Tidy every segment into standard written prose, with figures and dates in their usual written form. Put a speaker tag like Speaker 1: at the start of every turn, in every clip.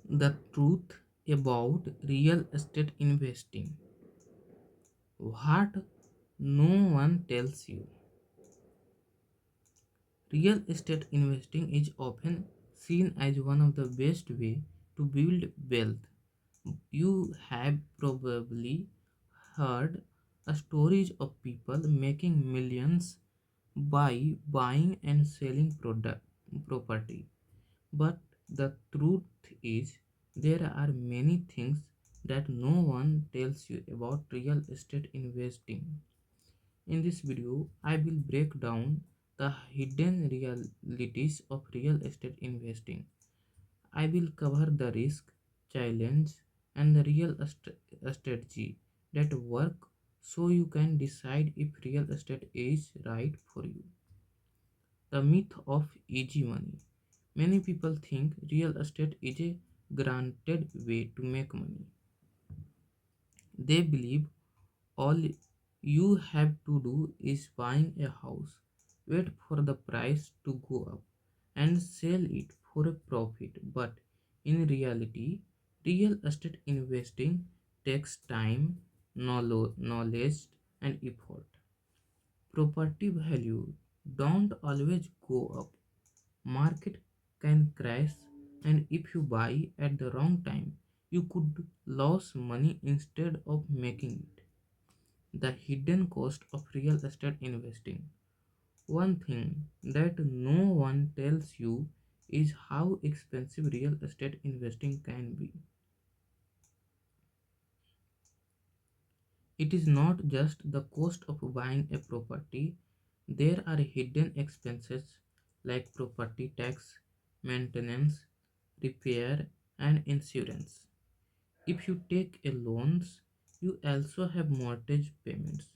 Speaker 1: The truth about real estate investing. What no one tells you. Real estate investing is often seen as one of the best way to build wealth. You have probably heard stories of people making millions by buying and selling product property. But the truth is, there are many things that no one tells you about real estate investing. In this video, I will break down the hidden realities of real estate investing. I will cover the risk, challenge, and the real strategy that work so you can decide if real estate is right for you. The myth of easy money. Many people think real estate is a granted way to make money. They believe all you have to do is buying a house, wait for the price to go up, and sell it for a profit. But in reality, real estate investing takes time, knowledge, and effort. Property value don't always go up. Market can crash, and if you buy at the wrong time, you could lose money instead of making it. The hidden cost of real estate investing. One thing that no one tells you is how expensive real estate investing can be. It is not just the cost of buying a property, there are hidden expenses like property tax, maintenance, repair, and insurance. If you take a loans, you also have mortgage payments,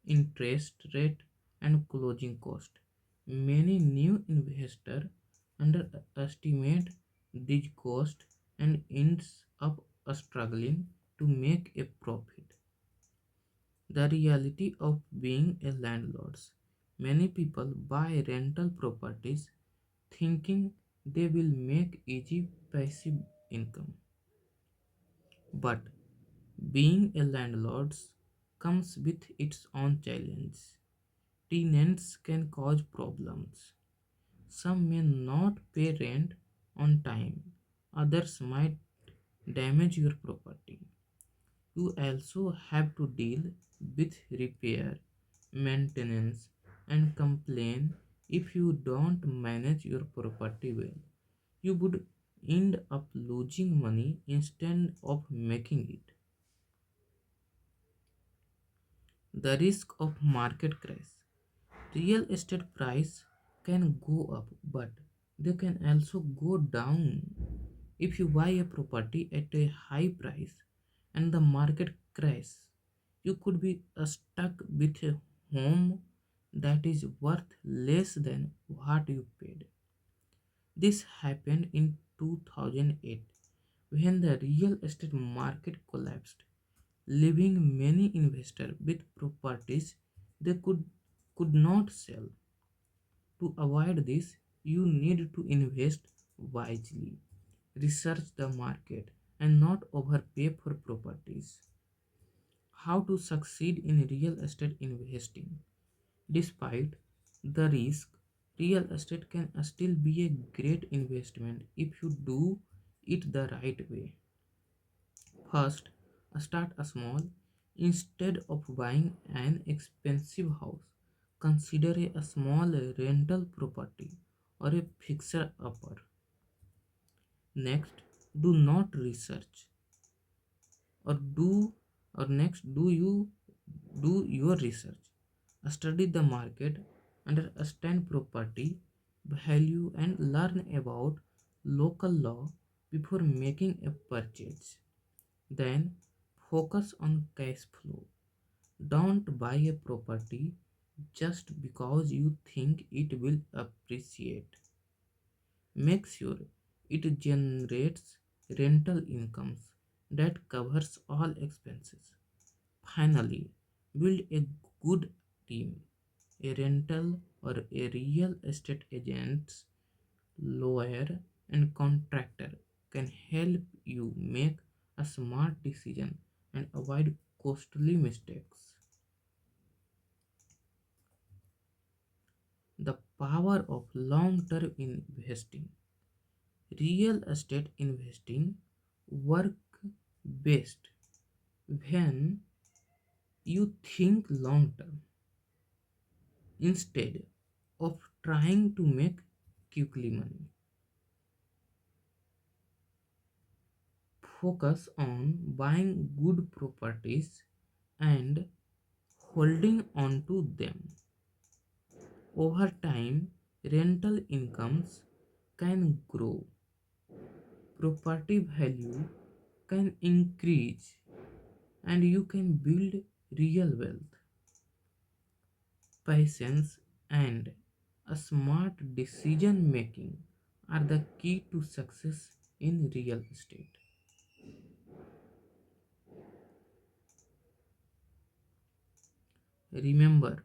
Speaker 1: interest rate, and closing cost. Many new investors underestimate these costs and ends up struggling to make a profit. The reality of being a landlord. Many people buy rental properties thinking they will make easy passive income. But being a landlord comes with its own challenges. Tenants can cause problems. Some may not pay rent on time. Others might damage your property. You also have to deal with repair, maintenance, and complain if you don't manage your property well. You would end up losing money instead of making it. The risk of market crash. Real estate price can go up, but they can also go down. If you buy a property at a high price and the market crash, you could be stuck with a home that is worth less than what you paid. This happened in 2008 when the real estate market collapsed, leaving many investors with properties they could not sell. To avoid this, you need to invest wisely, research the market, and not overpay for properties. How to succeed in real estate investing? Despite the risk, real estate can still be a great investment if you do it the right way. First, start small. Instead of buying an expensive house, consider a small rental property or a fixer upper. Next, do not research or do or next do you do your research. Study the market, understand property value, and learn about local law before making a purchase. Then focus on cash flow. Don't buy a property just because you think it will appreciate. Make sure it generates rental incomes that covers all expenses. Finally, build a good team. A rental or a real estate agent, lawyer, and contractor can help you make a smart decision and avoid costly mistakes. The power of long term investing. Real estate investing work best when you think long term instead of trying to make quickly money. Focus on buying good properties and holding on to them. Over time, rental incomes can grow, property value can increase, and you can build real wealth. Patience and a smart decision making are the key to success in real estate. Remember,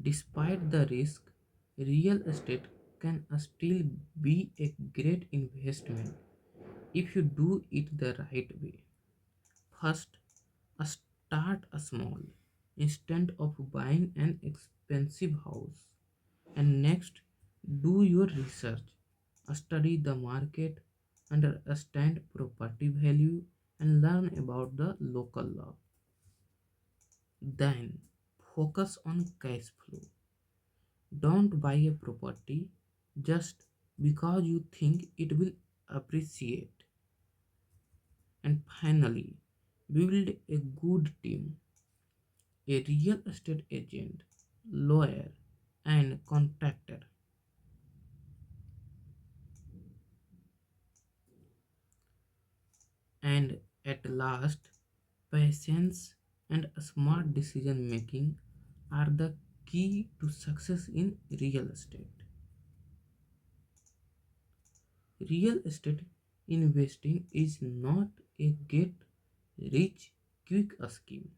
Speaker 1: despite the risk, real estate can still be a great investment if you do it the right way. First, start a small instead of buying an expensive house. And next, do your research, study the market, understand property value, and learn about the local law. Then, focus on cash flow. Don't buy a property just because you think it will appreciate. And finally, build a good team, a real estate agent, lawyer, and contractor. And at last, patience and smart decision making are the key to success in real estate. Real estate investing is not a get rich quick scheme.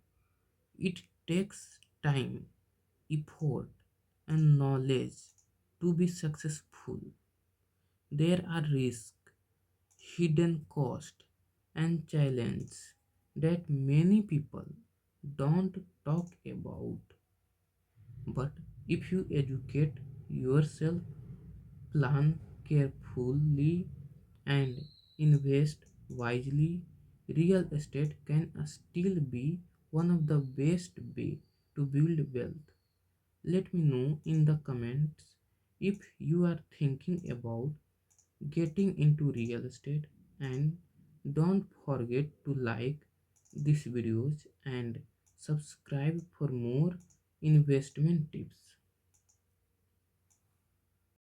Speaker 1: It takes time, effort, and knowledge to be successful. There are risks, hidden cost, and challenges that many people don't talk about. But if you educate yourself, plan carefully, and invest wisely, real estate can still be one of the best way to build wealth. Let me know in the comments if you are thinking about getting into real estate, and don't forget to like these videos and subscribe for more investment tips.